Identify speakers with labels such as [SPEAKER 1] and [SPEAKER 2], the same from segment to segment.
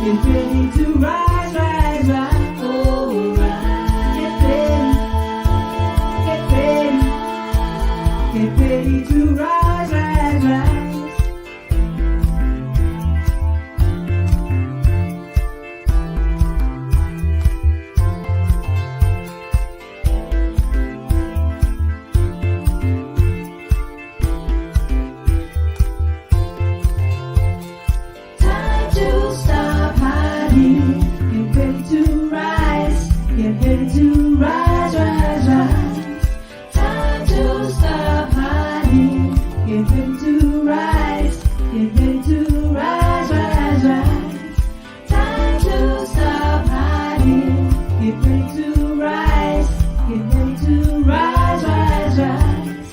[SPEAKER 1] Get ready to rise, rise, rise. Oh, rise. Get ready. Get ready to rise, rise, rise. Time to stop hiding. Get ready to rise. Get ready to rise, rise, rise. Time to stop hiding. Get ready to rise. Get ready to rise, rise, rise. Time to stop hiding. Get ready to rise. Get ready to rise, rise, rise.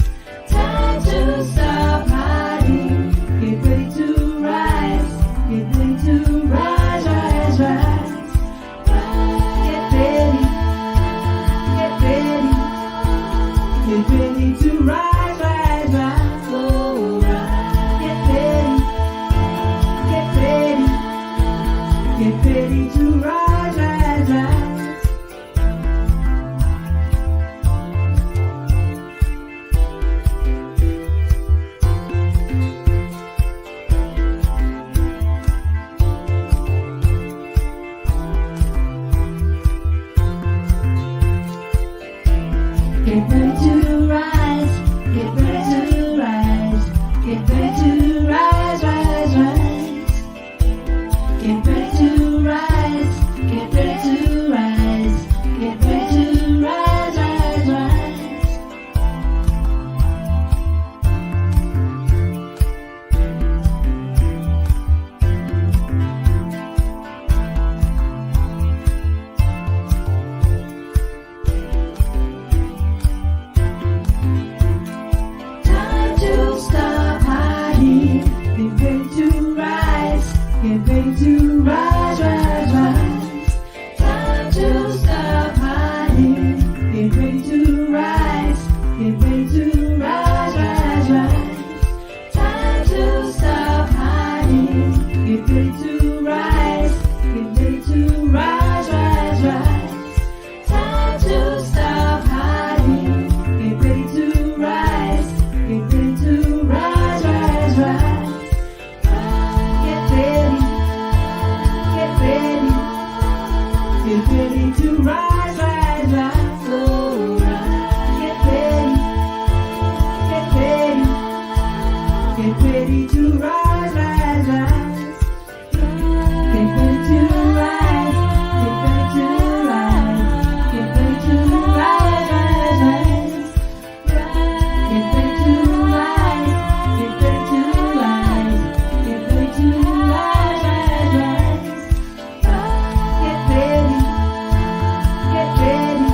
[SPEAKER 1] Time to stop hiding. Get ready to rise. Get ready to rise, rise, rise. Get ready. Get ready. Get ready to rise, rise, rise. Oh, rise. Get ready. Get ready. Get ready to rise, rise, rise. Get ready to rise. Get ready to rise. Get ready to rise, rise, rise. Get ready to rise. Get ready to rise. Get ready to rise, rise, rise. Time to stop hiding. Get ready to rise. Get ready to rise, rise, rise. Time to stop hiding. Get ready to rise. Get ready to rise, rise, rise. Time to stop hiding. Get ready to rise. Get ready to rise, rise, rise. Time to stop hiding. Get ready to rise. Get ready to rise, rise, rise. Get ready. Get ready. Get ready to rise, rise, rise. Oh, rise. Get ready. Get ready. Get ready to rise, rise, rise. Get ready to rise. Get ready to rise. Get ready to rise, rise, rise. Get ready to rise. Get ready to rise. Get ready to rise, rise, rise. Get ready. Get ready.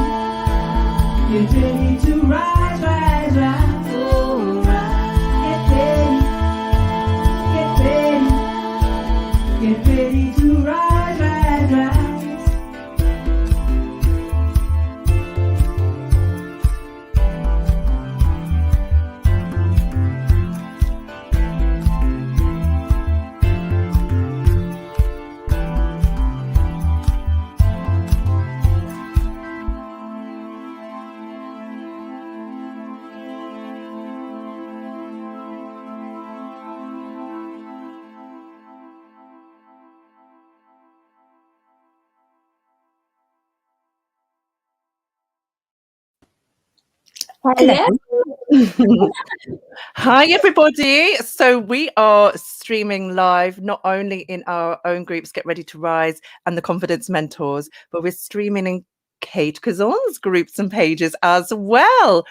[SPEAKER 1] Get ready to rise, rise, rise. Oh, rise. Get ready. Get ready. Get ready to rise, rise, rise.
[SPEAKER 2] Hello.
[SPEAKER 3] Hi, everybody. So we are streaming live, not only in our own groups, Get Ready to Rise and the Confidence Mentors, but we're streaming in Kate Curzon's groups and pages as well.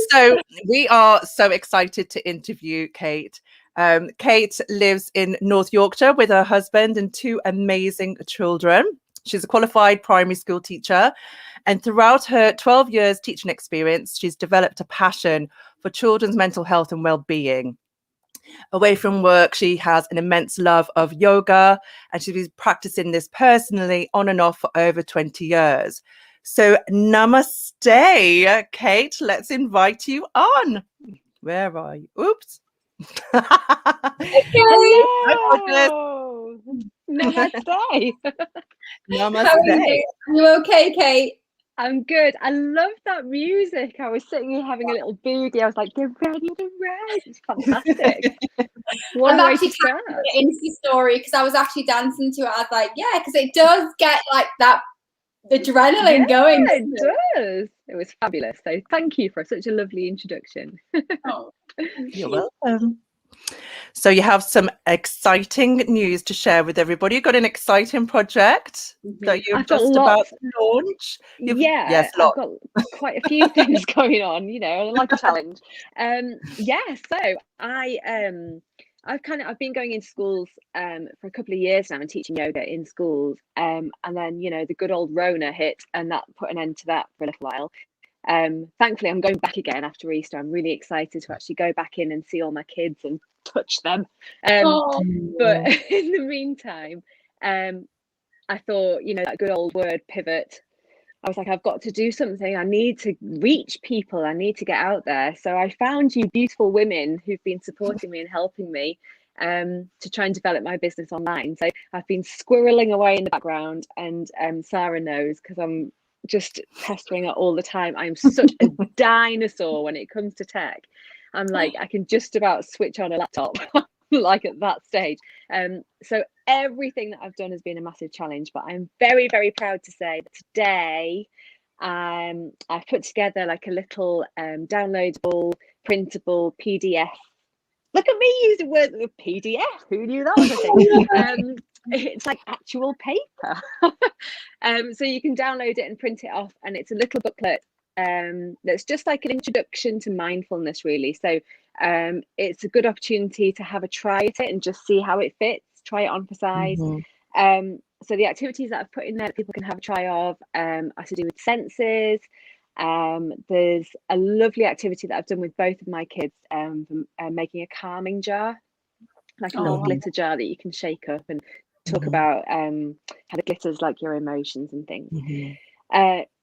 [SPEAKER 3] So we are so excited to interview Kate. Kate lives in North Yorkshire with her husband and two amazing children. She's a qualified primary school teacher. And throughout her 12 years teaching experience, she's developed a passion for children's mental health and well-being. Away from work, she has an immense love of yoga, and she's been practicing this personally on and off for over 20 years. So namaste, Kate. Let's invite you on. Where are you? Oops.
[SPEAKER 2] Hello. Namaste.
[SPEAKER 3] Namaste.
[SPEAKER 4] How are you? Are you okay, Kate?
[SPEAKER 2] I'm good. I love that music. I was sitting here having a little boogie. I was like, get ready to rise. It's fantastic. What
[SPEAKER 4] I've
[SPEAKER 2] a way
[SPEAKER 4] actually
[SPEAKER 2] to start.
[SPEAKER 4] tagged it into the story because I was actually dancing to it. I was like, yeah, because it does get like that adrenaline going.
[SPEAKER 2] It does. It was fabulous. So thank you for such a lovely introduction.
[SPEAKER 4] Oh.
[SPEAKER 3] You're welcome. So you have some exciting news to share with everybody. You've got an exciting project that you're
[SPEAKER 2] I've got
[SPEAKER 3] just about to launch.
[SPEAKER 2] Yes, I've got quite a few things going on, you know, like a challenge. So I've been going into schools for a couple of years now and teaching yoga in schools. And then, you know, the good old Rona hit and that put an end to that for a little while. Thankfully, I'm going back again after Easter. I'm really excited to actually go back in and see all my kids and touch them. But in the meantime, I thought, you know, that good old word pivot. I was like, I've got to do something. I need to reach people. I need to get out there. So I found you beautiful women who've been supporting me and helping me to try and develop my business online. So I've been squirreling away in the background, and Sara knows because I'm just pestering her all the time. I'm such a dinosaur when it comes to tech. I'm like, I can just about switch on a laptop like at that stage. So everything that I've done has been a massive challenge, but I'm very, very proud to say that today I've put together like a little downloadable, printable PDF. Look at me using words with PDF. Who knew that was a thing? It's like actual paper. So you can download it and print it off, and it's a little booklet that's just like an introduction to mindfulness, really. So it's a good opportunity to have a try at it and just see how it fits, try it on for size. So the activities that I've put in there that people can have a try of are to do with senses. There's a lovely activity that I've done with both of my kids, making a calming jar, like a little glitter jar that you can shake up and talk about how the glitter's like your emotions and things.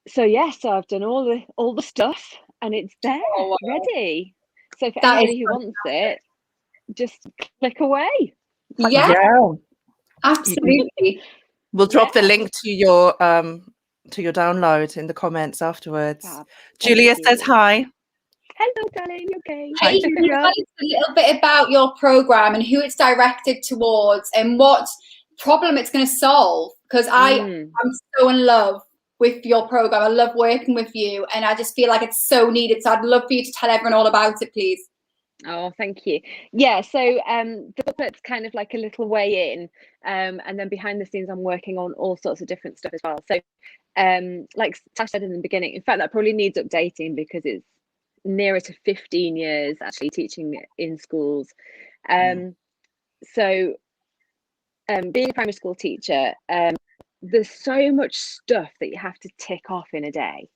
[SPEAKER 2] So I've done all the stuff and it's there ready. So for anybody who wants it, just click away.
[SPEAKER 4] Absolutely.
[SPEAKER 3] We'll drop the link to your download in the comments afterwards. Julia says hi.
[SPEAKER 2] Hello, darling. Okay.
[SPEAKER 4] Hey, can you tell us a little bit about your program and who it's directed towards and what problem it's going to solve? Because I'm so in love with your program. I love working with you, and I just feel like it's so needed. So I'd love for you to tell everyone all about it, please.
[SPEAKER 2] Oh, thank you. Yeah, so the booklet's kind of like a little way in, and then behind the scenes I'm working on all sorts of different stuff as well. So like Tash said in the beginning, in fact that probably needs updating because it's nearer to 15 years actually teaching in schools. So being a primary school teacher, there's so much stuff that you have to tick off in a day.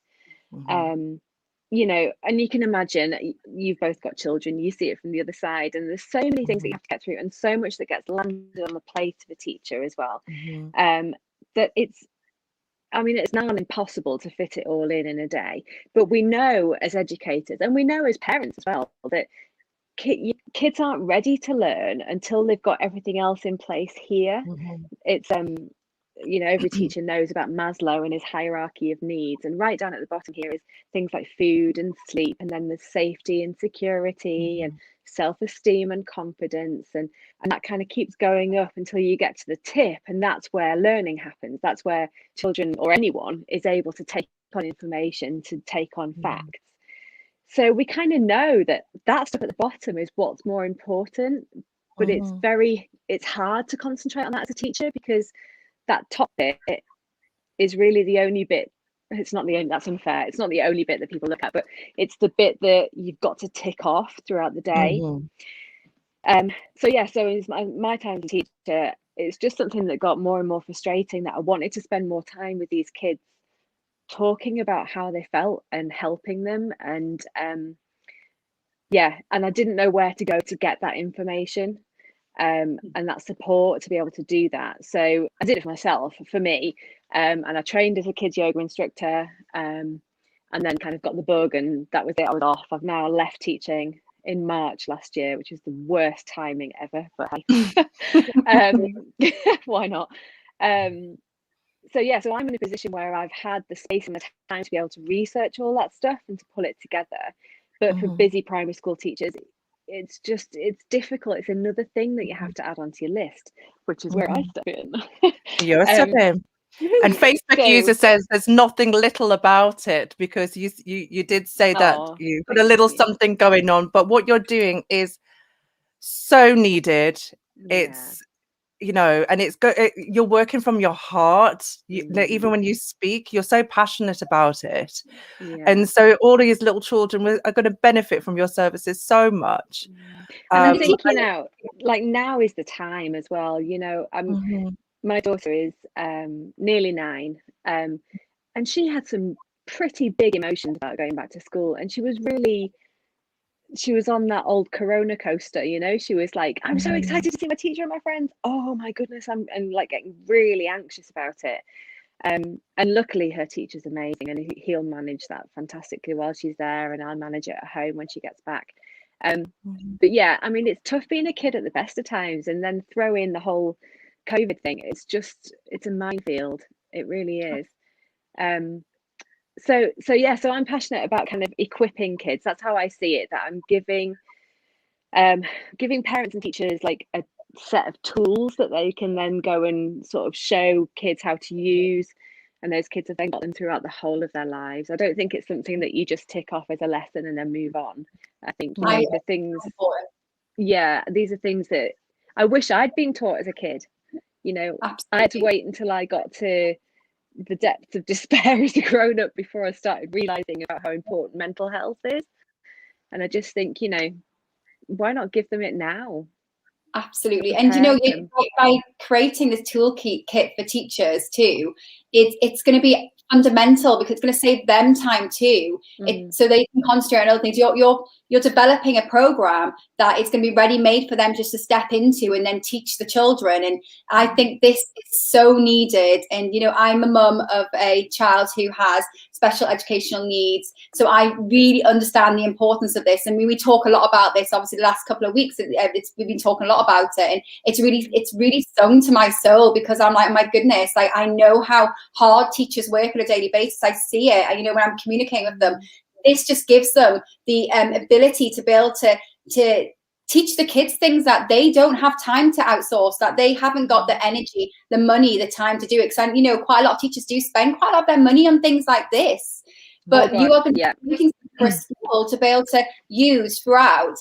[SPEAKER 2] You know, and you can imagine, you've both got children, you see it from the other side, and there's so many things that you have to get through and so much that gets landed on the plate of a teacher as well, that it's now impossible to fit it all in a day. But we know as educators, and we know as parents as well, that kids aren't ready to learn until they've got everything else in place here. It's you know, every teacher knows about Maslow and his hierarchy of needs, and right down at the bottom here is things like food and sleep, and then there's safety and security and self-esteem and confidence, and that kind of keeps going up until you get to the tip, and that's where learning happens. That's where children or anyone is able to take on information, to take on facts. So we kind of know that stuff at the bottom is what's more important, but it's hard to concentrate on that as a teacher, because that top bit is really the only bit. It's not the only, that's unfair. It's not the only bit that people look at, but it's the bit that you've got to tick off throughout the day. So in my time as a teacher, it's just something that got more and more frustrating, that I wanted to spend more time with these kids talking about how they felt and helping them, and and I didn't know where to go to get that information. And that support to be able to do that. So I did it for myself, for me, and I trained as a kids yoga instructor, and then kind of got the bug, and that was it. I was off. I've now left teaching in March last year, which was the worst timing ever, but why not? So yeah, so I'm in a position where I've had the space and the time to be able to research all that stuff and to pull it together. But for busy primary school teachers, it's difficult. It's another thing that you have to add onto your list, which is where I step in.
[SPEAKER 3] You're stepping in. And Facebook user says there's nothing little about it, because you did say that you've got a little something going on, but what you're doing is so needed. It's and it's you're working from your heart. Even when you speak, you're so passionate about it. And so all these little children are going to benefit from your services so much.
[SPEAKER 2] And I think, like now is the time as well. My daughter is nearly 9, and she had some pretty big emotions about going back to school, and she was on that old Corona coaster. She was like, I'm so excited to see my teacher and my friends. Oh my goodness, and like getting really anxious about it. And luckily her teacher's amazing, and he'll manage that fantastically while she's there, and I'll manage it at home when she gets back. But yeah, I mean, it's tough being a kid at the best of times, and then throw in the whole COVID thing. It's a minefield. It really is. So I'm passionate about kind of equipping kids. That's how I see it, that I'm giving parents and teachers like a set of tools that they can then go and sort of show kids how to use, and those kids have then got them throughout the whole of their lives. I don't think it's something that you just tick off as a lesson and then move on. I think the things these are things that I wish I'd been taught as a kid. Absolutely. I had to wait until I got to the depths of despair as a grown-up before I started realizing about how important mental health is. And I just think, why not give them it now?
[SPEAKER 4] Absolutely. And by creating this toolkit for teachers too, it's going to be fundamental, because it's going to save them time too, so they can concentrate on other things. You're developing a program that it's going to be ready made for them just to step into and then teach the children. And I think this is so needed. And I'm a mum of a child who has special educational needs, so I really understand the importance of this. And we talk a lot about this, obviously the last couple of weeks we've been talking a lot about it, and it's really sung to my soul, because I'm like, oh my goodness, like I know how hard teachers work on a daily basis. I see it, when I'm communicating with them. This just gives them the ability to be able to teach the kids things that they don't have time to outsource, that they haven't got the energy, the money, the time to do it. Because quite a lot of teachers do spend quite a lot of their money on things like this. But you are going to be looking for a school to be able to use throughout,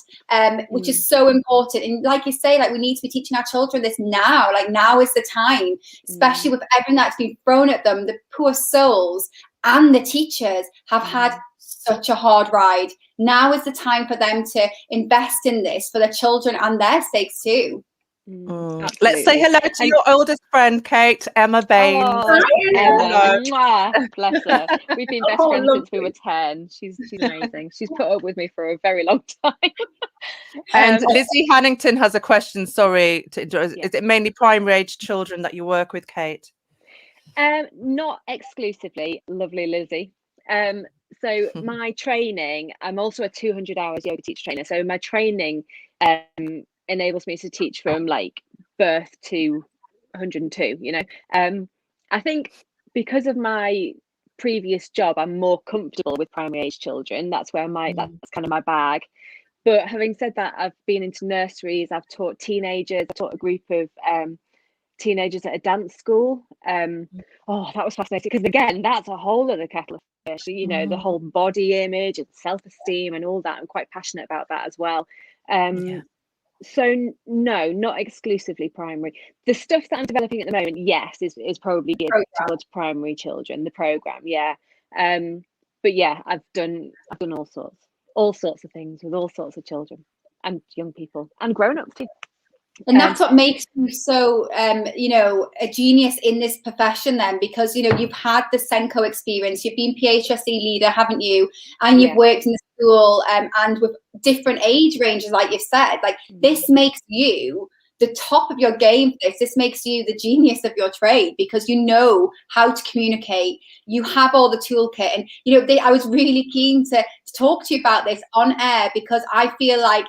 [SPEAKER 4] which is so important. And like you say, like we need to be teaching our children this now. Like now is the time, especially with everything that's been thrown at them. The poor souls and the teachers have had such a hard ride. Now is the time for them to invest in this for their children and their sakes too.
[SPEAKER 3] Let's say hello to your oldest friend, Kate, Emma Bain.
[SPEAKER 2] Emma, bless her. We've been best friends since we were 10. She's amazing. She's put up with me for a very long time.
[SPEAKER 3] And Lizzie Hannington has a question. Sorry to interrupt. Is it mainly primary age children that you work with, Kate?
[SPEAKER 2] Not exclusively, lovely Lizzie. So my training, I'm also a 200 hours yoga teacher trainer. So my training enables me to teach from like birth to 102, I think because of my previous job, I'm more comfortable with primary age children. That's where that's kind of my bag. But having said that, I've been into nurseries, I've taught teenagers, I taught a group of teenagers at a dance school. That was fascinating, because again, that's a whole other kettle of fish, the whole body image and self-esteem and all that. I'm quite passionate about that as well. So no, not exclusively primary. The stuff that I'm developing at the moment, yes, is probably geared towards primary children, the program, but yeah, I've done all sorts of things with all sorts of children and young people and grown-ups too.
[SPEAKER 4] And that's what makes you so, a genius in this profession then, because, you've had the Senko experience, you've been PHSE leader, haven't you? And you've worked in the school and with different age ranges, like you've said. Like this makes you the top of your game for this. This makes you the genius of your trade, because you know how to communicate. You have all the toolkit. And, you know, I was really keen to talk to you about this on air, because I feel like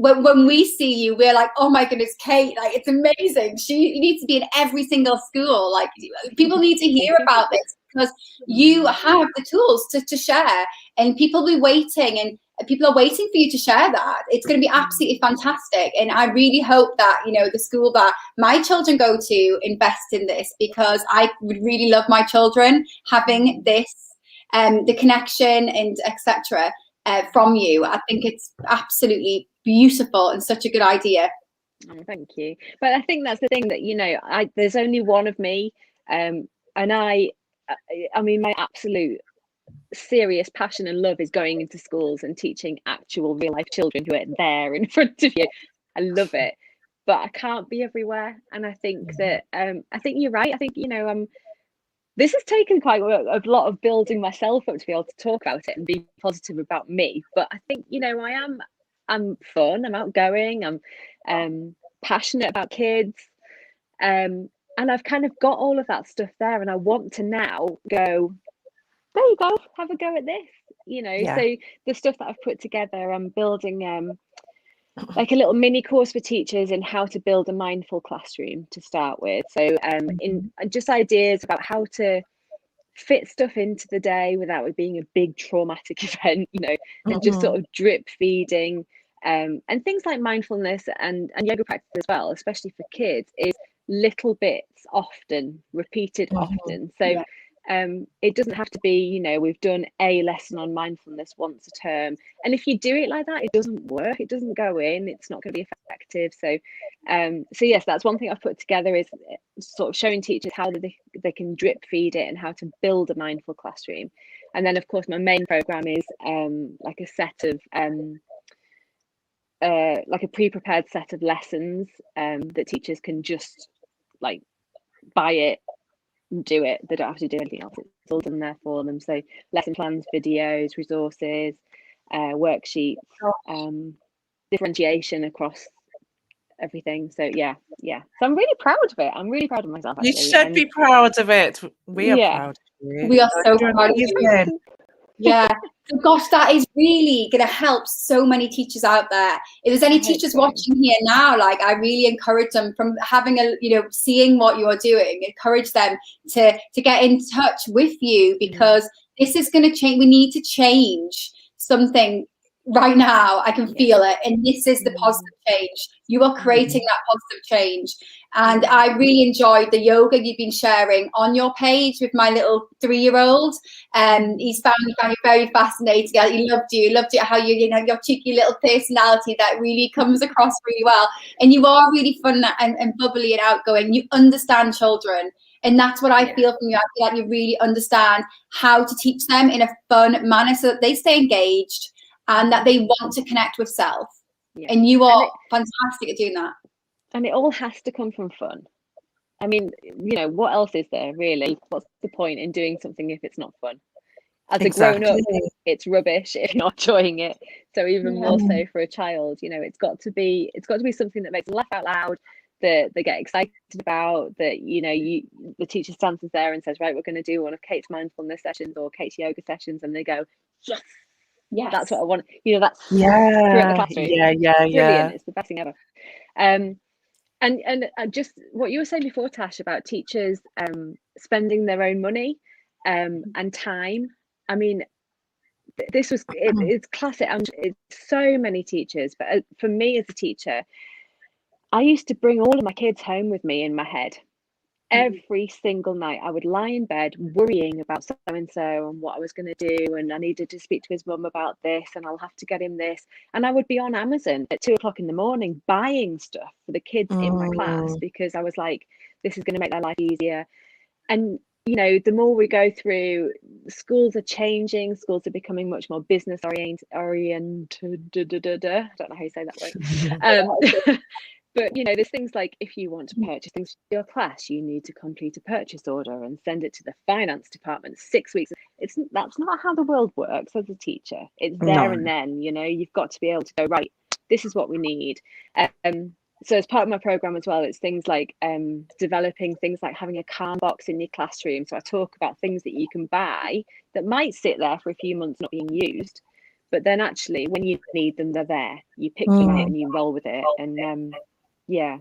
[SPEAKER 4] when we see you, we're like, oh my goodness, Kate, like, it's amazing. She needs to be in every single school. Like, people need to hear about this, because you have the tools to share, and people will be waiting, and people are waiting for you to share that. It's going to be absolutely fantastic. And I really hope that, you know, the school that my children go to invest in this, because I would really love my children having this, the connection and etc. From you. I think it's absolutely beautiful and such a good idea.
[SPEAKER 2] Oh, thank you. But I think that's the thing, that, you know, there's only one of me, and I mean, my absolute serious passion and love is going into schools and teaching actual real life children who are there in front of you. I love it, but I can't be everywhere. And I think that I think you're right. I think, you know, this has taken quite a lot of building myself up to be able to talk about it and be positive about me. But I think, you know, I'm fun, I'm outgoing, I'm passionate about kids, and I've kind of got all of that stuff there, and I want to now go, there you go, have a go at this, you know.
[SPEAKER 3] Yeah.
[SPEAKER 2] So the stuff that I've put together, I'm building like a little mini course for teachers in how to build a mindful classroom to start with. So in just ideas about how to fit stuff into the day without it being a big traumatic event, you know, and just sort of drip feeding, and things like mindfulness and yoga practice as well, especially for kids, is little bits often, repeated often. So it doesn't have to be, you know, we've done a lesson on mindfulness once a term, and if you do it like that, it doesn't work, it doesn't go in, it's not going to be effective. So so yes, that's one thing I've put together, is sort of showing teachers how they can drip feed it and how to build a mindful classroom. And then, of course, my main program is like a set of like a pre-prepared set of lessons that teachers can just like buy it, do it, they don't have to do anything else, it's all done there for them. So lesson plans, videos, resources, worksheets, differentiation across everything. So yeah, so I'm really proud of it. I'm really proud of myself, actually.
[SPEAKER 3] You should be proud of it. We are proud of you.
[SPEAKER 4] We are so proud of you. Yeah. Gosh, that is really going to help so many teachers out there. If there's any teachers watching here now, like, I really encourage them, from having a, you know, seeing what you are doing, encourage them to get in touch with you, because this is going to change. We need to change something right now. I can feel it, and this is the positive change. You are creating that positive change. And I really enjoyed the yoga you've been sharing on your page with my little 3-year-old. He's found you very fascinating. He loved it, how you know, your cheeky little personality that really comes across really well. And you are really fun and bubbly and outgoing. You understand children. And that's what I feel from you. I feel like you really understand how to teach them in a fun manner so that they stay engaged and that they want to connect with self. And you are fantastic at doing that.
[SPEAKER 2] And it all has to come from fun. I mean, you know, what else is there really? What's the point in doing something if it's not fun? As a grown-up, it's rubbish if you're not enjoying it. So even more so for a child, you know, it's got to be something that makes them laugh out loud, that they get excited about, that, you know, the teacher stands there and says, right, we're going to do one of Kate's mindfulness sessions or Kate's yoga sessions, and they go, yes, that's what I want. You know, that's throughout the classroom. Brilliant. It's the best thing ever. And just what you were saying before, Tash, about teachers spending their own money and time. I mean, this was it's classic. It's so many teachers, but for me as a teacher, I used to bring all of my kids home with me in my head. Every single night I would lie in bed worrying about so and so and what I was going to do, and I needed to speak to his mum about this, and I'll have to get him this, and I would be on Amazon at 2:00 in the morning buying stuff for the kids in my class, because I was like, this is going to make their life easier. And you know, the more we go through, schools are changing, schools are becoming much more business oriented. I don't know how you say that word. But, you know, there's things like, if you want to purchase things for your class, you need to complete a purchase order and send it to the finance department 6 weeks. That's not how the world works as a teacher. It's there and then, you know, you've got to be able to go, right, this is what we need. so as part of my program as well, it's things like developing things like having a calm box in your classroom. So I talk about things that you can buy that might sit there for a few months not being used, but then actually when you need them, they're there. You pick them out and you roll with it. And yeah,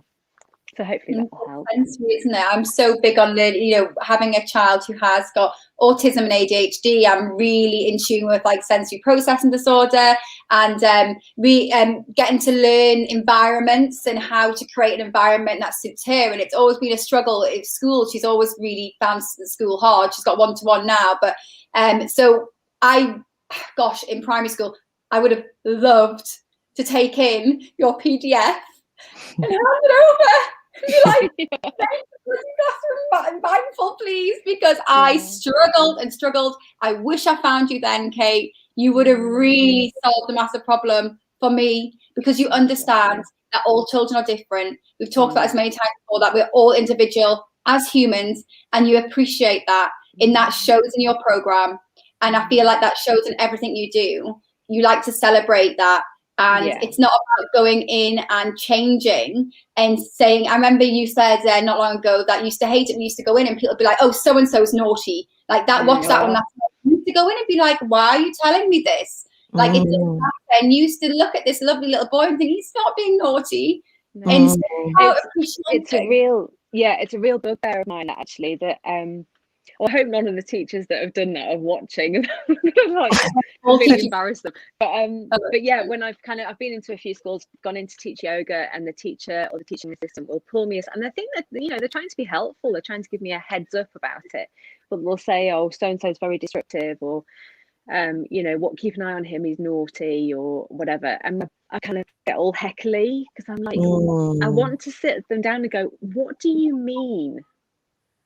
[SPEAKER 2] so hopefully that will help.
[SPEAKER 4] Sensory, isn't it? I'm so big on the, having a child who has got autism and ADHD. I'm really in tune with like sensory processing disorder, and getting to learn environments and how to create an environment that suits her. And it's always been a struggle at school. She's always really found school hard. She's got one-to-one now, but so in primary school, I would have loved to take in your PDF and hand it over. Be like, mindful, please, because I struggled and struggled. I wish I found you then, Kate. You would have really solved the massive problem for me, because you understand that all children are different. We've talked about this many times before, that we're all individual as humans, and you appreciate that, and that shows in your program. And I feel like that shows in everything you do. You like to celebrate that. And it's not about going in and changing and saying, I remember you said not long ago that you used to hate it when you used to go in and people would be like, oh, so-and-so's naughty. Like that, what's that one? You used to go in and be like, why are you telling me this? Like it doesn't matter. And you used to look at this lovely little boy and think, he's not being naughty. And
[SPEAKER 2] it's a real bugbear of mine, actually, that well, I hope none of the teachers that have done that are watching. Like, really embarrass them. But yeah, when I've been into a few schools, gone in to teach yoga, and the teacher or the teaching assistant will pull me, and I think that they're trying to be helpful. They're trying to give me a heads up about it, but they'll say, "Oh, so and so is very disruptive," or keep an eye on him, he's naughty, or whatever. And I kind of get all heckly because I'm like, I want to sit them down and go, what do you mean?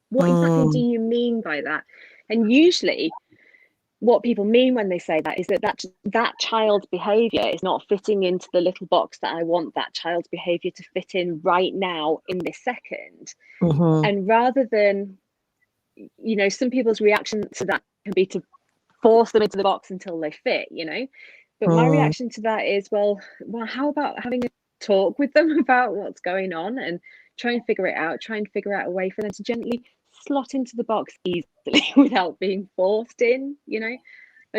[SPEAKER 2] What exactly do you mean by that? And usually what people mean when they say that is that child's behavior is not fitting into the little box that I want that child's behavior to fit in right now in this second. And rather than, some people's reaction to that can be to force them into the box until they fit, but my reaction to that is, well, how about having a talk with them about what's going on and try and figure out a way for them to gently slot into the box easily without being forced in. I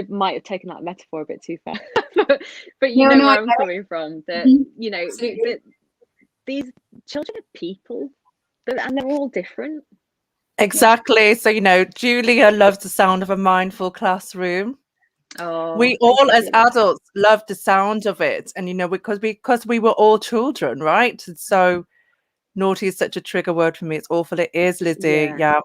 [SPEAKER 2] might have taken that metaphor a bit too far, but where I'm coming from, that that these children are people, and they're all different.
[SPEAKER 3] Exactly. So Julia loves the sound of a mindful classroom. We all as adults love the sound of it, and because we were all children, right? And so naughty is such a trigger word for me. It's awful. It is, Lizzie. Yeah.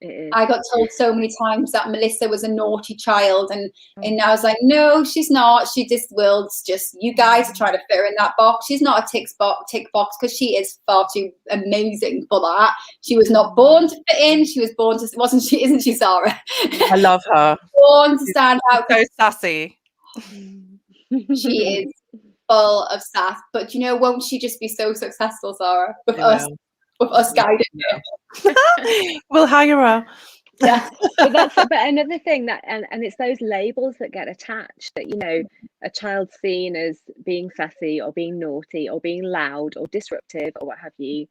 [SPEAKER 2] It is.
[SPEAKER 4] I got told so many times that Melissa was a naughty child, and I was like, no, she's not. She just will. Just you guys are trying to fit her in that box. She's not a tick box, because she is far too amazing for that. She was not born to fit in. She was born to, wasn't she? Isn't she, Sara?
[SPEAKER 3] I love her.
[SPEAKER 4] Born to stand out.
[SPEAKER 3] So sassy.
[SPEAKER 4] She is full of sass, but won't she just be so successful, Sara, with us guiding her?
[SPEAKER 3] We'll hire her.
[SPEAKER 4] Yeah.
[SPEAKER 2] but another thing that and it's those labels that get attached, that a child's seen as being sassy or being naughty or being loud or disruptive or what have you.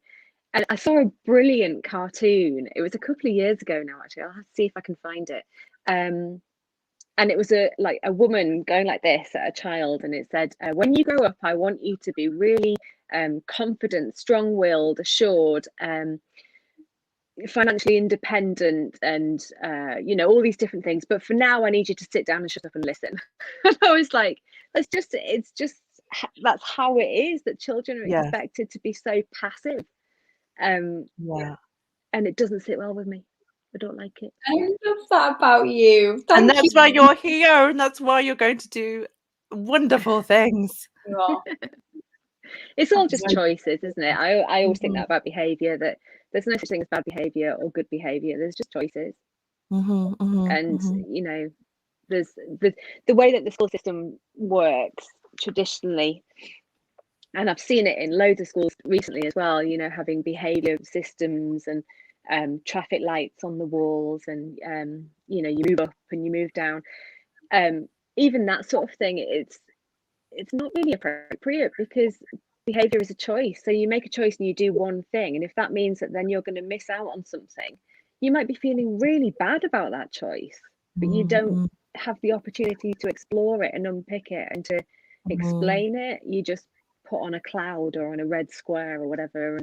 [SPEAKER 2] And I saw a brilliant cartoon. It was a couple of years ago now, actually. I'll have to see if I can find it. And it was a woman going like this at a child, and it said, when you grow up, I want you to be really confident, strong-willed, assured, financially independent, and all these different things. But for now, I need you to sit down and shut up and listen. And I was like, it's just that's how it is, that children are expected to be so passive. And it doesn't sit well with me. I don't like it.
[SPEAKER 4] I love that about you.
[SPEAKER 3] And that's why you're here, and that's why you're going to do wonderful things.
[SPEAKER 4] You are.
[SPEAKER 2] It's all just choices, isn't it? I always think that about behaviour, that there's no such thing as bad behaviour or good behaviour. There's just choices. And there's the way that the school system works traditionally, and I've seen it in loads of schools recently as well, having behaviour systems and traffic lights on the walls, and you move up and you move down, even that sort of thing. It's not really appropriate, because behavior is a choice. So you make a choice and you do one thing, and if that means that then you're going to miss out on something, you might be feeling really bad about that choice, but you don't have the opportunity to explore it and unpick it and to explain it. You just put on a cloud or on a red square or whatever,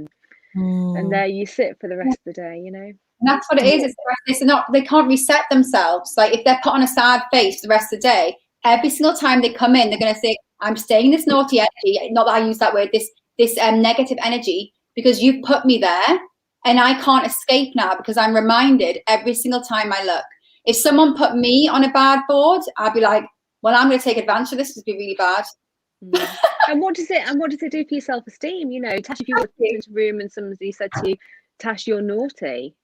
[SPEAKER 2] and there you sit for the rest of the day, you know.
[SPEAKER 4] And that's what it is. They can't reset themselves. Like if they're put on a sad face for the rest of the day, every single time they come in, they're going to think, I'm staying in this naughty energy. Not that I use that word, this negative energy, because you've put me there and I can't escape now because I'm reminded every single time I look. If someone put me on a bad board, I'd be like, well, I'm going to take advantage of this. This would be really bad.
[SPEAKER 2] And what does it do for your self-esteem? You know, Tash, if you walked into a room and somebody said to you, Tash, you're naughty,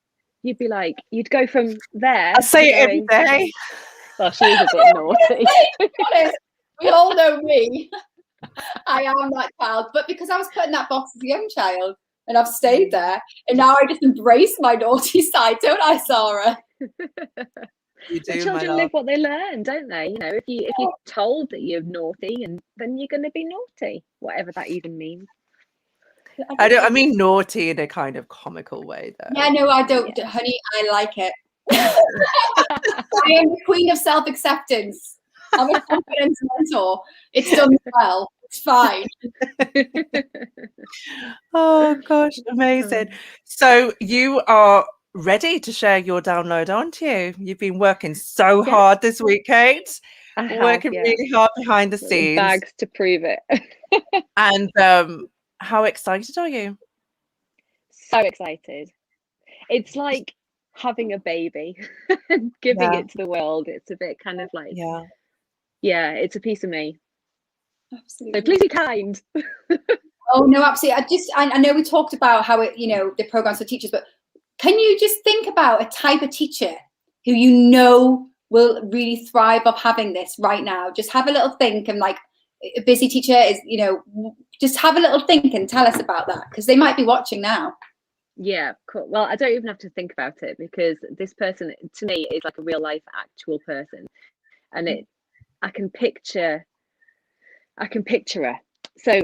[SPEAKER 2] you'd be like, you'd go from there.
[SPEAKER 3] I say it every day.
[SPEAKER 2] Well, she is a bit naughty.
[SPEAKER 4] To be honest, we all know me. I am that child, but because I was put in that box as a young child and I've stayed there, and now I just embrace my naughty side, don't I, Sara?
[SPEAKER 3] You do,
[SPEAKER 2] the children live what they learn, don't they? You know, if you're told that you're naughty, and then you're going to be naughty, whatever that even means.
[SPEAKER 3] I mean naughty in a kind of comical way, though.
[SPEAKER 4] Yeah, no, I don't, honey. I like it. I am the queen of self-acceptance. I'm a confidence mentor. It's done well. It's fine.
[SPEAKER 3] Oh gosh, amazing. So you are ready to share your download, aren't you? You've been working so hard this week, Kate. Working really hard behind the scenes.
[SPEAKER 2] Bags to prove it.
[SPEAKER 3] And how excited are you?
[SPEAKER 2] So excited. It's like having a baby and giving it to the world. It's a bit kind of like, it's a piece of me.
[SPEAKER 4] Absolutely.
[SPEAKER 2] So please be kind.
[SPEAKER 4] Oh no, absolutely. I know we talked about how it, you know, the programs for teachers, but can you just think about a type of teacher who you know will really thrive off having this right now? Just have a little think, and like a busy teacher is, you know, just have a little think and tell us about that, because they might be watching now.
[SPEAKER 2] Yeah, cool. Well, I don't even have to think about it, because this person to me is like a real life actual person, and I can picture her. So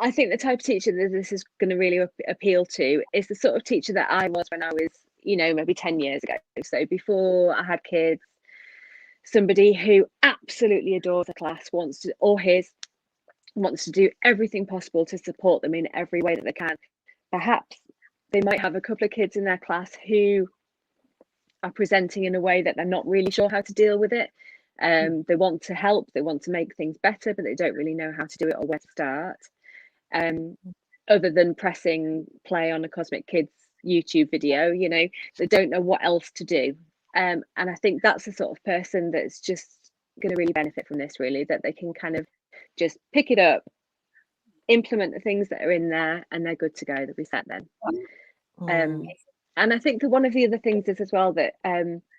[SPEAKER 2] I think the type of teacher that this is going to really appeal to is the sort of teacher that I was when I was, you know, maybe 10 years ago. So before I had kids, somebody who absolutely adores a class, wants to do everything possible to support them in every way that they can. Perhaps they might have a couple of kids in their class who are presenting in a way that they're not really sure how to deal with it. They want to help, they want to make things better, but they don't really know how to do it or where to start. Other than pressing play on a Cosmic Kids YouTube video, you know, they don't know what else to do. And I think that's the sort of person that's just going to really benefit from this, really, that they can kind of just pick it up, implement the things that are in there, and they're good to go. They'll be set then. And I think that one of the other things is as well that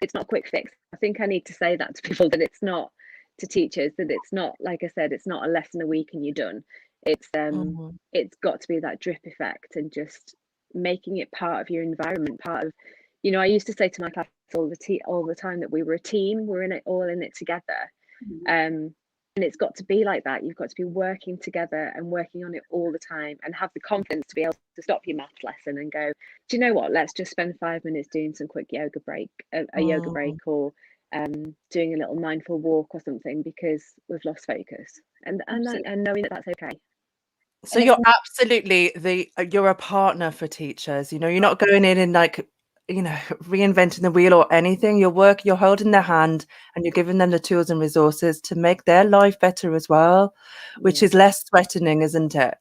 [SPEAKER 2] it's not a quick fix. I think I need to say that to people, that it's not, to teachers, that it's not, like I said, it's not a lesson a week and you're done. It's it's got to be that drip effect, and just making it part of your environment, part of, you know, I used to say to my class all the time that we were a team, we're in it all in it together. And it's got to be like that. You've got to be working together and working on it all the time, and have the confidence to be able to stop your maths lesson and go, do you know what, let's just spend 5 minutes doing some quick yoga break, a yoga break, or doing a little mindful walk or something, because we've lost focus, and knowing that that's okay.
[SPEAKER 3] So you're absolutely you're a partner for teachers. You know, you're not going in and like, you know, reinventing the wheel or anything. You're holding their hand, and you're giving them the tools and resources to make their life better as well, which is less threatening, isn't it?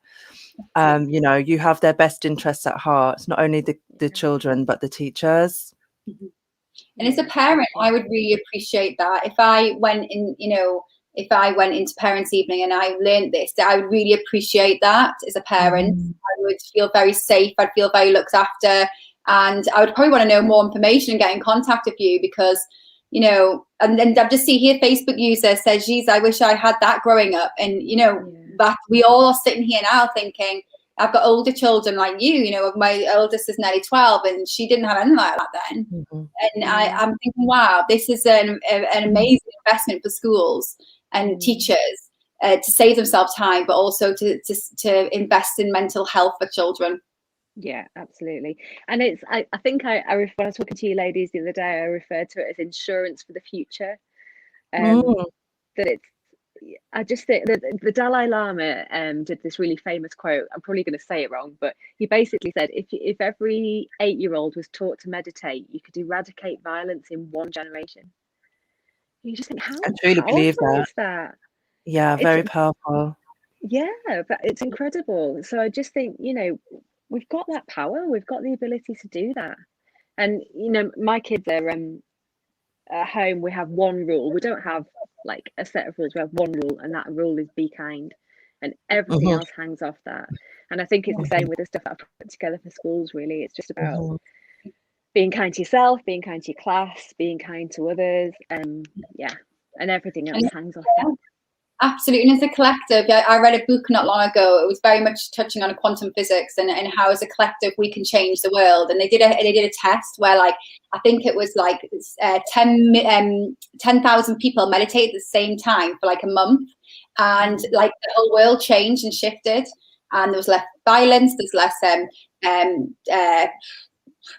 [SPEAKER 3] You know, you have their best interests at heart, not only the children, but the teachers.
[SPEAKER 4] And as a parent, I would really appreciate that. If I went into parents' evening and I learned this, I would really appreciate that as a parent. I would feel very safe. I'd feel very looked after. And I would probably want to know more information and get in contact with you, because, you know, and then I just see here, Facebook user says, geez, I wish I had that growing up. And, you know, that we all are sitting here now thinking, I've got older children like you know, my eldest is nearly 12 and she didn't have anything like that then. And I'm thinking, wow, this is an amazing investment for schools and teachers. to save themselves time, but also to invest in mental health for children.
[SPEAKER 2] Yeah, absolutely. And it's, I think when I was talking to you ladies the other day, I referred to it as insurance for the future. That it's, I just think that the Dalai Lama did this really famous quote. I'm probably going to say it wrong, but he basically said, if every 8-year-old was taught to meditate, you could eradicate violence in 1 generation. You just think, how
[SPEAKER 3] I truly believe
[SPEAKER 2] powerful
[SPEAKER 3] that.
[SPEAKER 2] is that?
[SPEAKER 3] Yeah, very powerful.
[SPEAKER 2] Yeah, but it's incredible. So I just think, you know, we've got that power, we've got the ability to do that. And, you know, my kids are at home, we have one rule. We don't have like a set of rules, we have one rule, and that rule is be kind. And everything else hangs off that. And I think it's the same with the stuff that I've put together for schools, really. It's just about being kind to yourself, being kind to your class, being kind to others. Yeah, and everything else hangs off that.
[SPEAKER 4] Absolutely. And as a collective, I read a book not long ago. It was very much touching on quantum physics and how as a collective we can change the world. And they did a test where, like, I think it was like 10,000 people meditated at the same time for like a month, and like the whole world changed and shifted, and there was less violence, there's less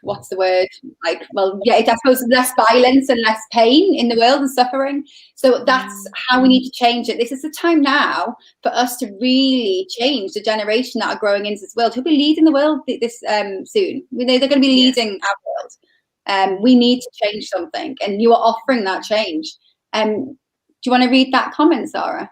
[SPEAKER 4] what's the word, like, well, yeah, I suppose less violence and less pain in the world and suffering. So that's how we need to change it. This is the time now for us to really change the generation that are growing into this world, who'll be leading the world this soon. We know they're going to be leading our world. We need to change something, and you are offering that change. Do you want to read that comment, Sara?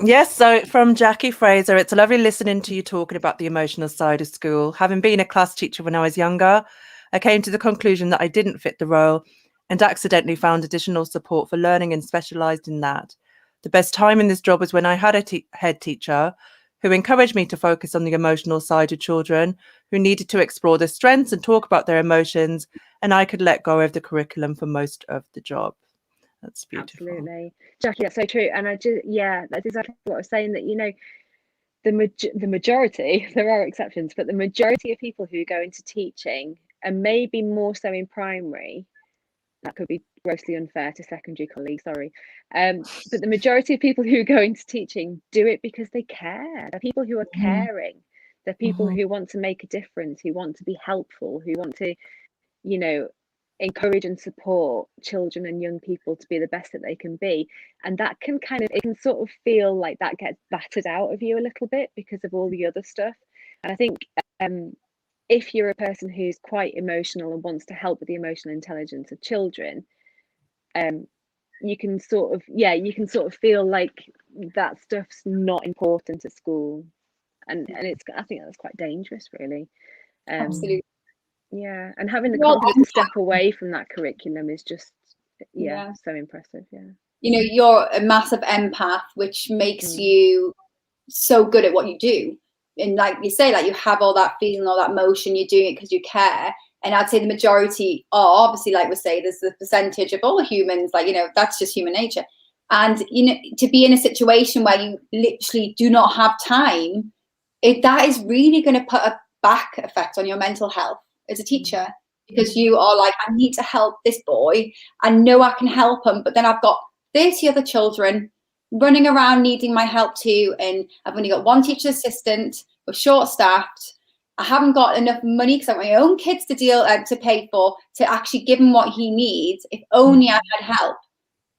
[SPEAKER 3] Yes, so from Jackie Fraser, it's lovely listening to you talking about the emotional side of school. Having been a class teacher when I was younger, I came to the conclusion that I didn't fit the role and accidentally found additional support for learning and specialised in that. The best time in this job was when I had a head teacher who encouraged me to focus on the emotional side of children who needed to explore their strengths and talk about their emotions, and I could let go of the curriculum for most of the job. That's beautiful.
[SPEAKER 2] Absolutely, Jackie, that's so true. And I just, yeah, that's exactly what I was saying, that, you know, the majority, there are exceptions, but the majority of people who go into teaching, and maybe more so in primary, that could be grossly unfair to secondary colleagues, sorry, but the majority of people who go into teaching do it because they care. They're people who are caring. They're people who want to make a difference, who want to be helpful, who want to, you know, encourage and support children and young people to be the best that they can be. And that can kind of, it can sort of feel like that gets battered out of you a little bit because of all the other stuff. And I think if you're a person who's quite emotional and wants to help with the emotional intelligence of children, you can sort of feel like that stuff's not important at school, and it's, I think that's quite dangerous, really.
[SPEAKER 4] Absolutely.
[SPEAKER 2] Yeah, and having the confidence to step away from that curriculum is just, so impressive. Yeah,
[SPEAKER 4] you know, you're a massive empath, which makes you so good at what you do. And like you say, like, you have all that feeling, all that motion, you're doing it because you care. And I'd say the majority are, obviously, like we say, there's the percentage of all humans, like, you know, that's just human nature. And, you know, to be in a situation where you literally do not have time, that is really going to put a back effect on your mental health as a teacher, because you are like, I need to help this boy. I know I can help him, but then I've got 30 other children running around needing my help too, and I've only got one teacher assistant, we're short-staffed, I haven't got enough money because I've got my own kids to pay for, to actually give him what he needs. If only I had help.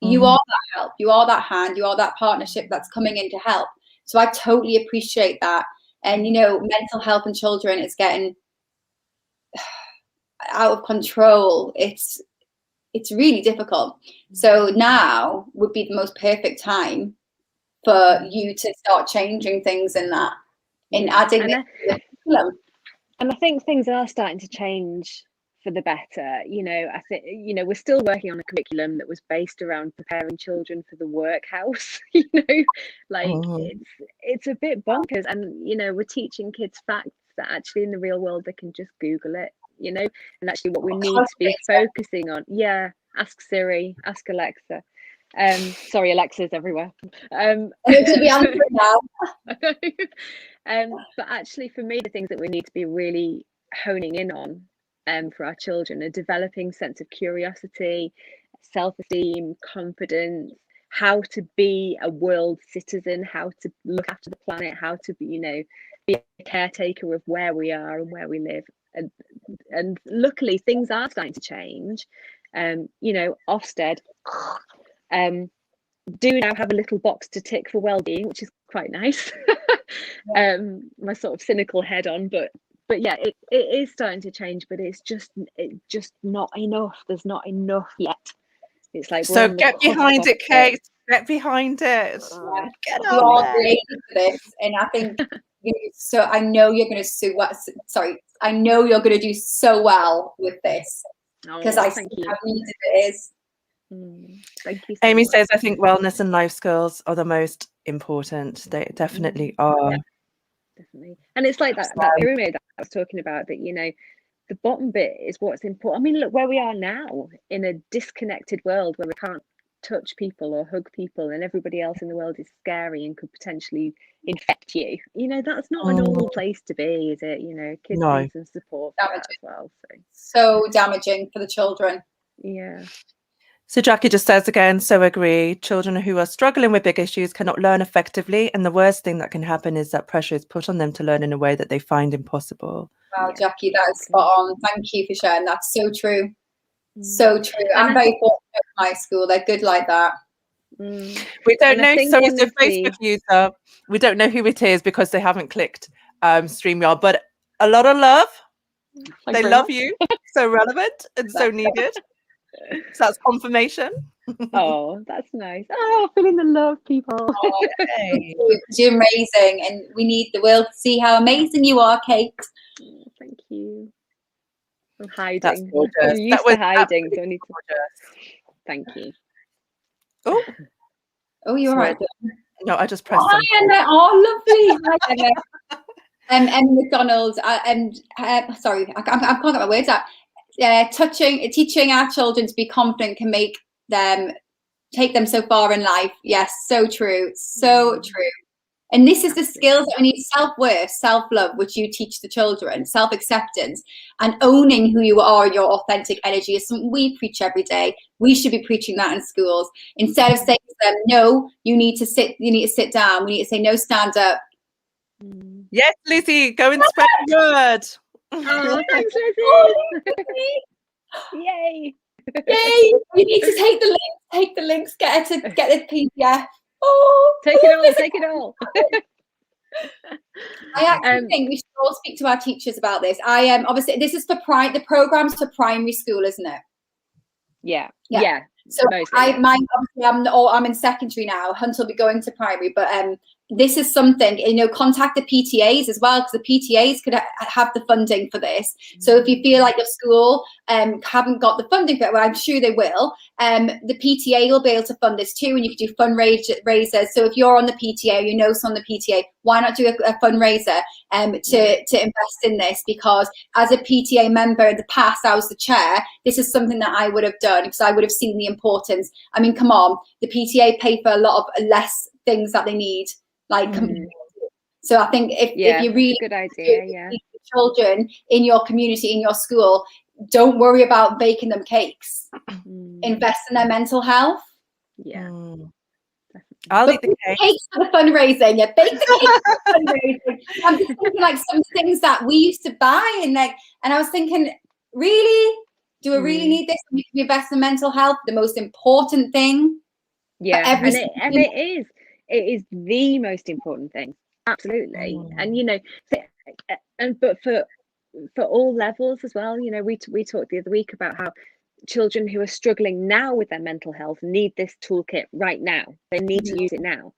[SPEAKER 4] You are that help, you are that hand, you are that partnership that's coming in to help. So I totally appreciate that. And, you know, mental health in children is getting out of control. It's really difficult. So now would be the most perfect time for you to start changing things in that, in adding it to the curriculum.
[SPEAKER 2] And I think things are starting to change for the better. You know, I think, you know, we're still working on a curriculum that was based around preparing children for the workhouse. You know, like, it's a bit bonkers. And, you know, we're teaching kids facts that actually in the real world they can just Google it, you know. And actually what we need to be focusing on, ask Siri, ask Alexa. Sorry, Alexa's everywhere.
[SPEAKER 4] It should be answered now.
[SPEAKER 2] But actually, for me, the things that we need to be really honing in on for our children are developing sense of curiosity, self-esteem, confidence, how to be a world citizen, how to look after the planet, how to be, you know, be a caretaker of where we are and where we live. And luckily things are starting to change. You know, Ofsted do now have a little box to tick for well-being, which is quite nice. My sort of cynical head on, but yeah, it is starting to change, but it's just not enough. There's not enough yet. It's like,
[SPEAKER 3] so get behind it, Kate. Get behind it. Get
[SPEAKER 4] You
[SPEAKER 3] on
[SPEAKER 4] are
[SPEAKER 3] there.
[SPEAKER 4] created for this, and I think so. I know you're going to I know you're going to do so well with this, because I see how needed it is.
[SPEAKER 2] Thank you.
[SPEAKER 3] Amy says, I think wellness and life skills are the most important. They definitely are.
[SPEAKER 2] Yeah, definitely. And it's like that pyramid that I was talking about, that, you know, the bottom bit is what's important. I mean, look where we are now, in a disconnected world where we can't touch people or hug people, and everybody else in the world is scary and could potentially infect you. You know, that's not a normal place to be, is it? You know, kids need some support for that as well.
[SPEAKER 4] So damaging for the children.
[SPEAKER 2] Yeah.
[SPEAKER 3] So Jackie just says again, so agree. Children who are struggling with big issues cannot learn effectively, and the worst thing that can happen is that pressure is put on them to learn in a way that they find impossible.
[SPEAKER 4] Wow, Jackie, that is spot on. Thank you for sharing. That's so true. So true. I'm very fortunate at my school. They're good like that.
[SPEAKER 3] We don't know. Sorry, so Facebook user, we don't know who it is because they haven't clicked StreamYard, but a lot of love. They love you. So relevant and so needed. So that's confirmation.
[SPEAKER 2] Oh, that's nice. Oh, feeling the love, people.
[SPEAKER 4] Oh, hey. You're amazing, and we need the world to see how amazing you are, Kate.
[SPEAKER 2] Oh, thank you. I'm hiding.
[SPEAKER 3] That's gorgeous.
[SPEAKER 2] I'm used to hiding, so I need to. Thank you.
[SPEAKER 3] Oh,
[SPEAKER 4] you're right.
[SPEAKER 3] No, I just pressed.
[SPEAKER 4] Hi, Emma. Oh, lovely. Hi, Emma. Emma McDonald. Sorry, I can't get my words out. Teaching our children to be confident can take them so far in life. Yes, so true, so true. And this is the skills that we need: self-worth, self-love, which you teach the children, self-acceptance, and owning who you are. Your authentic energy is something we preach every day. We should be preaching that in schools, instead of saying to them, "No, you need to sit down." We need to say, "No, stand up."
[SPEAKER 3] Yes, Lizzie, go and spread the word.
[SPEAKER 2] Oh, thanks, Lizzie. Yay.
[SPEAKER 4] Yay. We need to take the links, get the PDF. Oh,
[SPEAKER 2] take it all.
[SPEAKER 4] I actually think we should all speak to our teachers about this. I am obviously, this is for the program's for primary school, isn't it?
[SPEAKER 2] Yeah.
[SPEAKER 4] So I'm in secondary now. Hunt will be going to primary, but this is something, contact the PTAs as well, because the PTAs could have the funding for this. So if you feel like your school haven't got the funding for it, well, I'm sure they will. The PTA will be able to fund this too, and you can do fundraisers. So if you're on the PTA, you know someone on the PTA, why not do a fundraiser to invest in this? Because as a PTA member in the past, I was the chair. This is something that I would have done, because I would have seen the importance. I mean, come on, the PTA pay for a lot of less things that they need. So I think if you really
[SPEAKER 2] good idea,
[SPEAKER 4] children in your community, in your school, don't worry about baking them cakes. Invest in their mental health.
[SPEAKER 3] I'll eat the
[SPEAKER 4] cakes for the fundraising. Yeah, bake the cakes for fundraising. I'm just thinking like some things that we used to buy, and I was thinking, really, do I really need this? We can invest in mental health, the most important thing.
[SPEAKER 2] Yeah, it is the most important thing, absolutely. And but for all levels as well, we talked the other week about how children who are struggling now with their mental health need this toolkit right now. They need to use it now.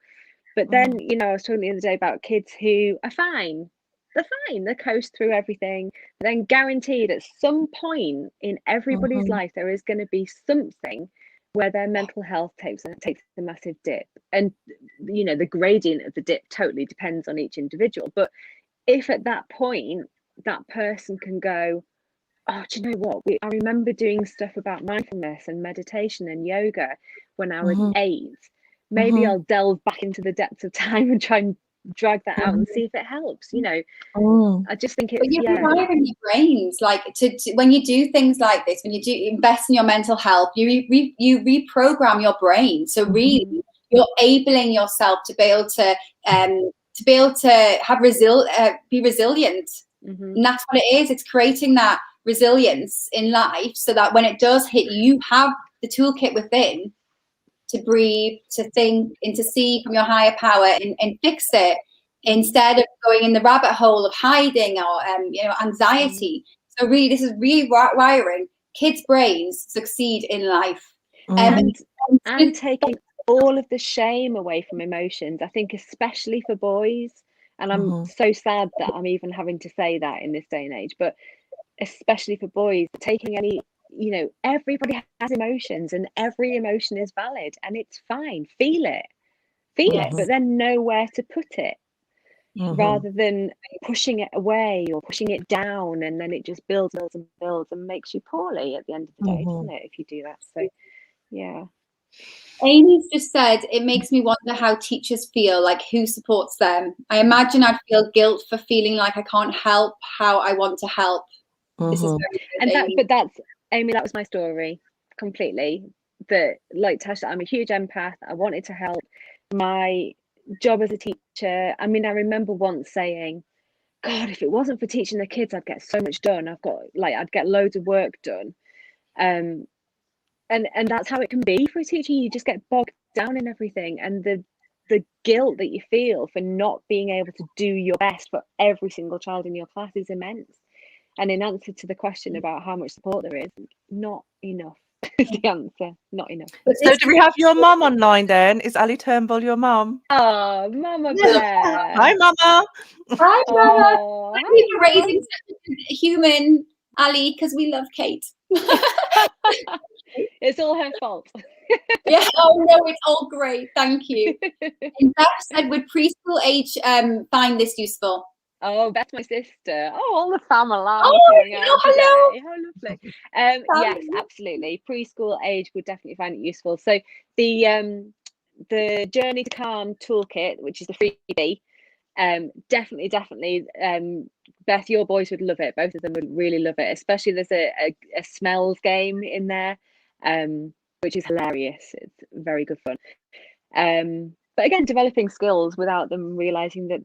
[SPEAKER 2] But then I was talking the other day about kids who are fine. They're fine, they coast through everything. Then guaranteed at some point in everybody's life there is going to be something where their mental health takes a massive dip. And the gradient of the dip totally depends on each individual. But if at that point that person can go, oh, do you know what? I remember doing stuff about mindfulness and meditation and yoga when I was 8. Maybe I'll delve back into the depths of time and try and drag that out and see if it helps, you know. I just think it's,
[SPEAKER 4] but you're rewiring your brains, like to when you do things like this, when you do invest in your mental health, you reprogram your brain. So really, you're enabling yourself to be able to have be resilient. And that's what it is. It's creating that resilience in life so that when it does hit you, you have the toolkit within to breathe, to think, and to see from your higher power and fix it, instead of going in the rabbit hole of hiding or anxiety. So really, this is rewiring. Kids' brains succeed in life.
[SPEAKER 2] And taking all of the shame away from emotions, I think, especially for boys. And I'm so sad that I'm even having to say that in this day and age, but especially for boys, taking any, you know, everybody has emotions and every emotion is valid and it's fine. Feel it, but then know where to put it, rather than pushing it away or pushing it down, and then it just builds and makes you poorly at the end of the day, doesn't it, if you do that? So yeah.
[SPEAKER 4] Amy's just said, it makes me wonder how teachers feel, like who supports them. I imagine I'd feel guilt for feeling like I can't help how I want to help. This is very good,
[SPEAKER 2] but that's, Amy, that was my story completely. But like Tasha, I'm a huge empath. I wanted to help. My job as a teacher, I mean, I remember once saying, God, if it wasn't for teaching the kids, I'd get so much done. I'd get loads of work done. And that's how it can be for a teacher. You just get bogged down in everything, and the guilt that you feel for not being able to do your best for every single child in your class is immense. And in answer to the question about how much support there is, not enough is the answer. Not enough.
[SPEAKER 3] So do we have your mum online then? Is Ali Turnbull your mum?
[SPEAKER 2] Oh, Mama Bear.
[SPEAKER 3] Hi, Mama.
[SPEAKER 4] Hi, Mama.
[SPEAKER 2] Oh,
[SPEAKER 4] Thank you for raising such a human, Ali, because we love Kate.
[SPEAKER 2] it's all her fault.
[SPEAKER 4] Yeah. Oh no, it's all great. Thank you. And Beth said, would preschool age find this useful?
[SPEAKER 2] Oh, Beth's my sister. Oh, all the family.
[SPEAKER 4] Oh, hello.
[SPEAKER 2] How lovely. Yes, absolutely. Preschool age would definitely find it useful. So the Journey to Calm toolkit, which is the freebie, definitely. Beth, your boys would love it. Both of them would really love it. Especially there's a smells game in there, which is hilarious. It's very good fun. But again, developing skills without them realizing that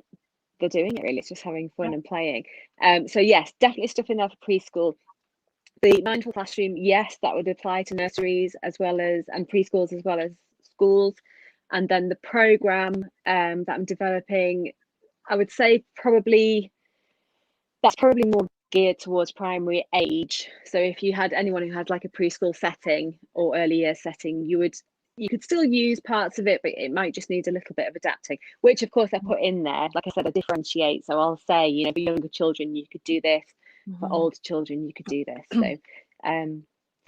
[SPEAKER 2] they're doing it, really. It's just having fun and playing. So yes, definitely stuff in there for preschool. The mindful classroom, yes, that would apply to nurseries as well as and preschools as well as schools. And then the program that I'm developing, I would say that's probably more geared towards primary age. So if you had anyone who had like a preschool setting or early year setting, you could still use parts of it, but it might just need a little bit of adapting, which of course I put in there. Like I said, I differentiate. So I'll say, you know, for younger children, you could do this. For older children, you could do this. So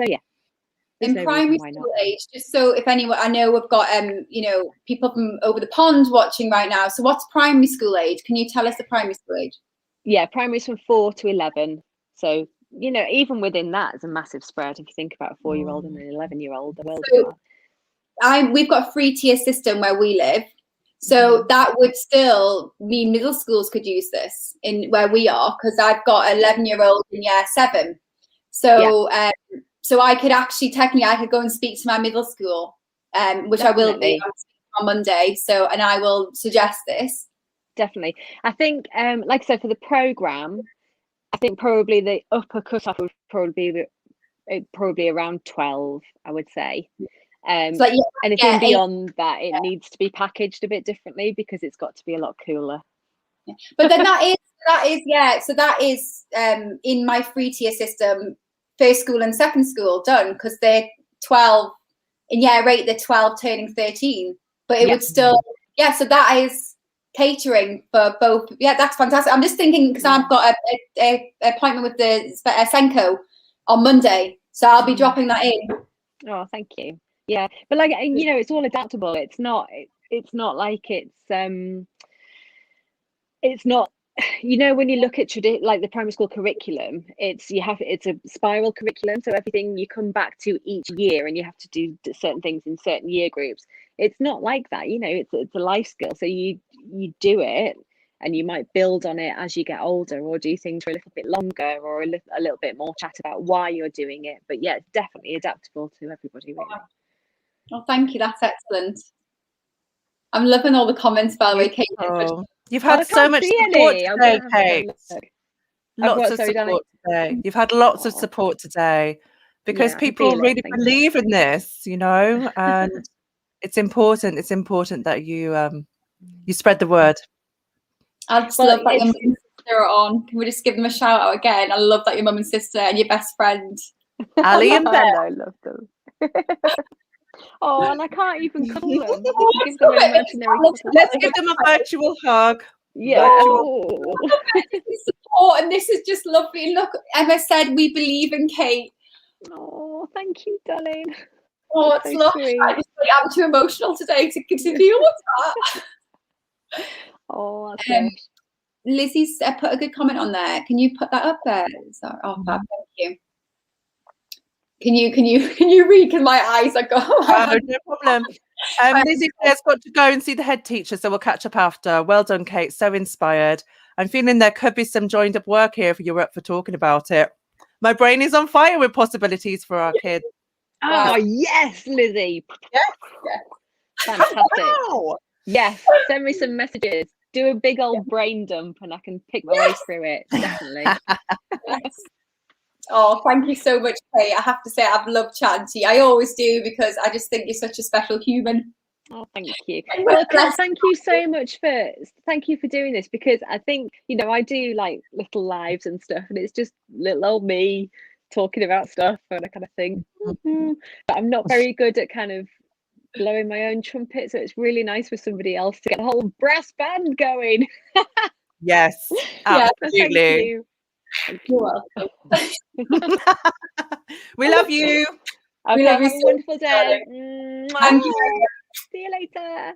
[SPEAKER 2] yeah.
[SPEAKER 4] In primary school age, just so if anyone, I know we've got people from over the pond watching right now. So what's primary school age? Can you tell us the primary school age?
[SPEAKER 2] Yeah, primary's from 4 to 11. So, you know, even within that is a massive spread if you think about a 4-year-old and an 11-year-old. The world
[SPEAKER 4] we've got a 3-tier system where we live. So that would still mean middle schools could use this in where we are, because I've got an 11-year-old in year 7. So so I could actually I could go and speak to my middle school, which I will be on Monday. So, and I will suggest this.
[SPEAKER 2] Definitely. I think, like I said, for the programme, I think probably the upper cut-off would probably be around 12, I would say. Anything beyond that, it needs to be packaged a bit differently because it's got to be a lot cooler.
[SPEAKER 4] But then that is so that is in my 3-tier system, first school and second school done, because they're 12 in year 8, they're 12 turning 13, but it would still so that is catering for both. That's fantastic. I'm just thinking because I've got a appointment with the Senko on Monday, so I'll be dropping that in.
[SPEAKER 2] Oh, thank you. Yeah, but like, you know, it's all adaptable. It's not like it's not you know, when you look at like the primary school curriculum, it's a spiral curriculum, so everything you come back to each year and you have to do certain things in certain year groups. It's not like that, you know, it's a life skill, so you do it and you might build on it as you get older, or do things for a little bit longer, or a little bit more chat about why you're doing it. But yeah, it's definitely adaptable to everybody, really.
[SPEAKER 4] Oh, thank you, that's excellent. I'm loving all the comments, by the way, Kate.
[SPEAKER 3] You've had so much support today, Kate. Lots of
[SPEAKER 2] Sorry,
[SPEAKER 3] support today. You've had lots of support today, because people really believe in this, you know, and it's important. It's important that you you spread the word.
[SPEAKER 4] I just love that your mum and sister are on. Can we just give them a shout out again? I love that your mum and sister and your best friend,
[SPEAKER 3] Ali and Beth.
[SPEAKER 2] I love them. Oh, and I can't even cuddle them. Give them an imaginary cuddle.
[SPEAKER 3] Let's give them a virtual hug.
[SPEAKER 2] Yeah.
[SPEAKER 4] Support, and this is just lovely. Look, Emma said we believe in Kate.
[SPEAKER 2] Oh, thank you, darling.
[SPEAKER 4] Oh, it's so lovely. I'm too emotional today to deal with that.
[SPEAKER 2] Oh, that's nice.
[SPEAKER 4] Lizzie's put a good comment on there. Can you put that up there? Sorry. Oh, fab, thank you. Can you read? Because my eyes are gone.
[SPEAKER 3] Oh, no problem. Lizzie has got to go and see the head teacher, so we'll catch up after. Well done, Kate. So inspired. I'm feeling there could be some joined up work here if you're up for talking about it. My brain is on fire with possibilities for our kids.
[SPEAKER 2] Oh, yes, Lizzie.
[SPEAKER 4] Yes.
[SPEAKER 2] Fantastic.
[SPEAKER 3] Wow.
[SPEAKER 2] Yes, send me some messages. Do a big old brain dump and I can pick my way through it. Definitely.
[SPEAKER 4] Yes. Oh, thank you so much, Kate. I have to say, I've loved chatting to you. I always do, because I just think you're such a special human.
[SPEAKER 2] Oh, thank you. Well, thank you so much for doing this, because I think, you know, I do like little lives and stuff, and it's just little old me talking about stuff, and I kind of think, but I'm not very good at kind of blowing my own trumpet, so it's really nice for somebody else to get a whole brass band going.
[SPEAKER 3] Yes, absolutely.
[SPEAKER 2] Thank you.
[SPEAKER 4] You're welcome.
[SPEAKER 3] We love you.
[SPEAKER 2] Okay,
[SPEAKER 4] we love you
[SPEAKER 2] have a wonderful day.
[SPEAKER 4] Thank you.
[SPEAKER 2] See you later.